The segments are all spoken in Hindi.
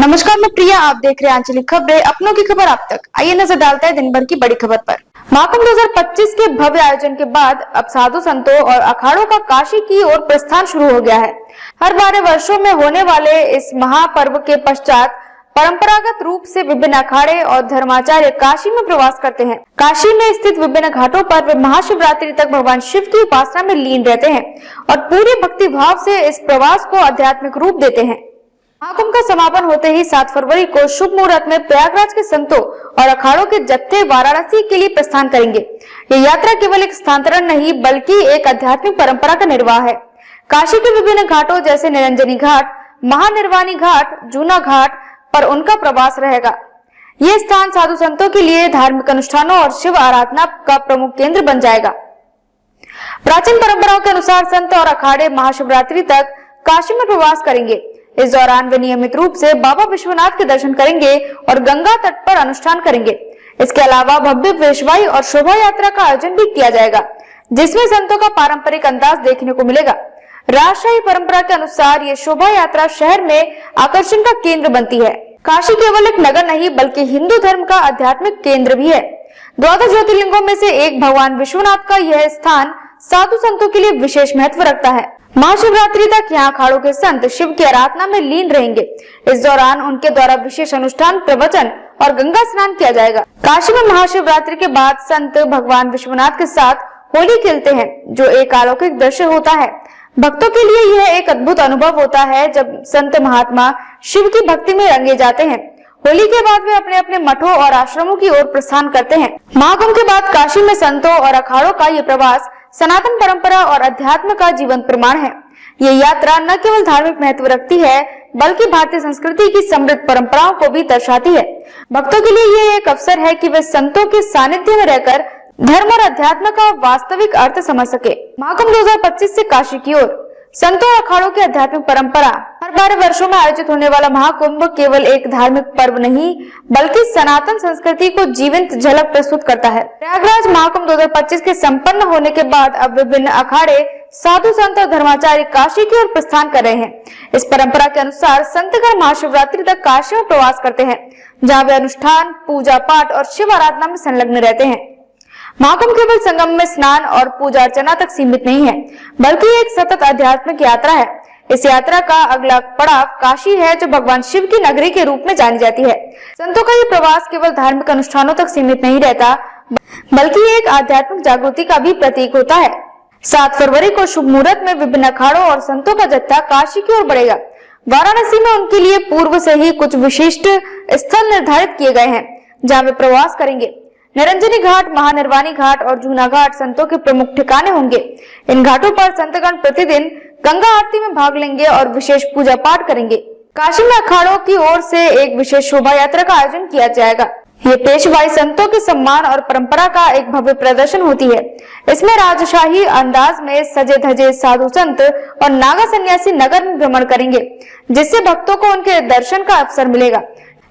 नमस्कार, मैं प्रिया। आप देख रहे हैं आंचलिक खबरें, अपनों की खबर आप तक। आइए नजर डालते हैं दिन भर की बड़ी खबर पर। महाकुंभ 2025 के भव्य आयोजन के बाद अब साधु संतों और अखाड़ों का काशी की ओर प्रस्थान शुरू हो गया है। हर 12 वर्षों में होने वाले इस महापर्व के पश्चात परंपरागत रूप से विभिन्न अखाड़े और धर्माचार्य काशी में प्रवास करते हैं। काशी में स्थित विभिन्न घाटों पर वे महाशिवरात्रि तक भगवान शिव की उपासना में लीन रहते हैं और पूरे भक्ति भाव से इस प्रवास को आध्यात्मिक रूप देते हैं। महाकुंभ का समापन होते ही 7 फरवरी को शुभ मुहूर्त में प्रयागराज के संतों और अखाड़ों के जत्थे वाराणसी के लिए प्रस्थान करेंगे। ये यात्रा केवल एक स्थानांतरण नहीं बल्कि एक आध्यात्मिक परंपरा का निर्वाह है। काशी के विभिन्न घाटों जैसे निरंजनी घाट, महानिर्वाणी घाट, जूना घाट पर उनका प्रवास रहेगा। ये स्थान साधु संतों के लिए धार्मिक अनुष्ठानों और शिव आराधना का प्रमुख केंद्र बन जाएगा। प्राचीन परंपराओं के अनुसार संत और अखाड़े महाशिवरात्रि तक काशी में प्रवास करेंगे। इस दौरान वे नियमित रूप से बाबा विश्वनाथ के दर्शन करेंगे और गंगा तट पर अनुष्ठान करेंगे। इसके अलावा भव्य पेशवाई और शोभा यात्रा का आयोजन भी किया जाएगा, जिसमें संतों का पारंपरिक अंदाज देखने को मिलेगा। राजशाही परंपरा के अनुसार ये शोभा यात्रा शहर में आकर्षण का केंद्र बनती है। काशी केवल एक नगर नहीं बल्कि हिंदू धर्म का आध्यात्मिक केंद्र भी है। 12 ज्योतिर्लिंगों में से एक भगवान विश्वनाथ का यह स्थान साधु संतों के लिए विशेष महत्व रखता है। महाशिवरात्रि तक यहाँ अखाड़ों के संत शिव की आराधना में लीन रहेंगे। इस दौरान उनके द्वारा विशेष अनुष्ठान, प्रवचन और गंगा स्नान किया जाएगा। काशी में महाशिवरात्रि के बाद संत भगवान विश्वनाथ के साथ होली खेलते हैं, जो एक अलौकिक दृश्य होता है। भक्तों के लिए यह एक अद्भुत अनुभव होता है जब संत महात्मा शिव की भक्ति में रंगे जाते हैं। होली के बाद वे अपने अपने मठों और आश्रमों की ओर प्रस्थान करते हैं। महाकुंभ के बाद काशी में संतों और अखाड़ों का ये प्रवास सनातन परंपरा और अध्यात्म का जीवंत प्रमाण है। ये यात्रा न केवल धार्मिक महत्व रखती है बल्कि भारतीय संस्कृति की समृद्ध परंपराओं को भी दर्शाती है। भक्तों के लिए ये एक अवसर है कि वे संतों के सानिध्य में रहकर धर्म और अध्यात्म का वास्तविक अर्थ समझ सके। महाकुंभ 2025 से काशी की ओर संतों और अखाड़ों की आध्यात्मिक परंपरा। हर 12 वर्षों में आयोजित होने वाला महाकुंभ केवल एक धार्मिक पर्व नहीं बल्कि सनातन संस्कृति को जीवंत झलक प्रस्तुत करता है। प्रयागराज महाकुंभ 2025 के संपन्न होने के बाद अब विभिन्न अखाड़े, साधु संत और धर्माचार्य काशी की ओर प्रस्थान कर रहे हैं। इस परंपरा के अनुसार संतगण महाशिवरात्रि तक काशी में प्रवास करते हैं, जहाँ वे अनुष्ठान, पूजा पाठ और शिव आराधना में संलग्न रहते हैं। महाकुंभ केवल संगम में स्नान और पूजा अर्चना तक सीमित नहीं है बल्कि एक सतत आध्यात्मिक यात्रा है। इस यात्रा का अगला पड़ाव काशी है, जो भगवान शिव की नगरी के रूप में जानी जाती है। संतों का ये प्रवास केवल धार्मिक अनुष्ठानों तक सीमित नहीं रहता बल्कि एक आध्यात्मिक जागृति का भी प्रतीक होता है। 7 फरवरी को शुभ मुहूर्त में विभिन्न अखाड़ों और संतों का जत्था काशी की ओर बढ़ेगा। वाराणसी में उनके लिए पूर्व से ही कुछ विशिष्ट स्थल निर्धारित किए गए हैं, जहाँ वे प्रवास करेंगे। निरंजनी घाट, महानिर्वाणी घाट और जूना घाट संतों के प्रमुख ठिकाने होंगे। इन घाटों पर संतगण प्रतिदिन गंगा आरती में भाग लेंगे और विशेष पूजा पाठ करेंगे। काशी में अखाड़ों की ओर से एक विशेष शोभा यात्रा का आयोजन किया जाएगा। ये पेशवाई संतों के सम्मान और परंपरा का एक भव्य प्रदर्शन होती है। इसमें राजशाही अंदाज में सजे धजे साधु संत और नागा सन्यासी नगर में भ्रमण करेंगे, जिससे भक्तों को उनके दर्शन का अवसर मिलेगा।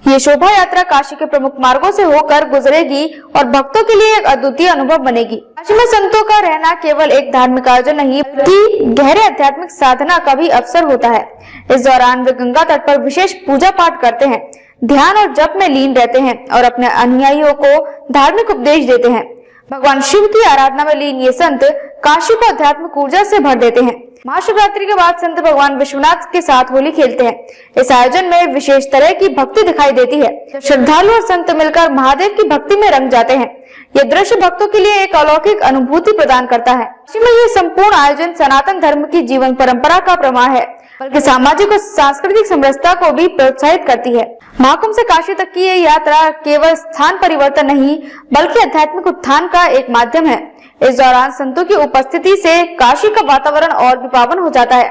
ये शोभा यात्रा काशी के प्रमुख मार्गों से होकर गुजरेगी और भक्तों के लिए एक अद्वितीय अनुभव बनेगी। काशी में संतों का रहना केवल एक धार्मिक आयोजन नहीं बल्कि गहरे आध्यात्मिक साधना का भी अवसर होता है। इस दौरान वे गंगा तट पर विशेष पूजा पाठ करते हैं, ध्यान और जप में लीन रहते हैं और अपने अनुयायियों को धार्मिक उपदेश देते हैं। भगवान शिव की आराधना में लीन ये संत काशी को आध्यात्मिक ऊर्जा से भर देते हैं। महाशिवरात्रि के बाद संत भगवान विश्वनाथ के साथ होली खेलते हैं। इस आयोजन में विशेष तरह की भक्ति दिखाई देती है। श्रद्धालु और संत मिलकर महादेव की भक्ति में रंग जाते हैं। यह दृश्य भक्तों के लिए एक अलौकिक अनुभूति प्रदान करता है। काशी में ये संपूर्ण आयोजन सनातन धर्म की जीवन परंपरा का प्रमाण है बल्कि सामाजिक और सांस्कृतिक समरसता को भी प्रोत्साहित करती है। महाकुंभ से काशी तक की यह यात्रा केवल स्थान परिवर्तन नहीं बल्कि आध्यात्मिक उत्थान का एक माध्यम है। इस दौरान संतों की उपस्थिति से काशी का वातावरण और भी पावन हो जाता है।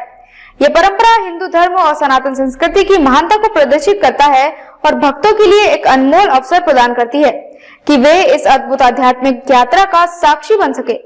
यह परंपरा हिंदू धर्म और सनातन संस्कृति की महानता को प्रदर्शित करता है और भक्तों के लिए एक अनमोल अवसर प्रदान करती है कि वे इस अद्भुत आध्यात्मिक यात्रा का साक्षी बन सके।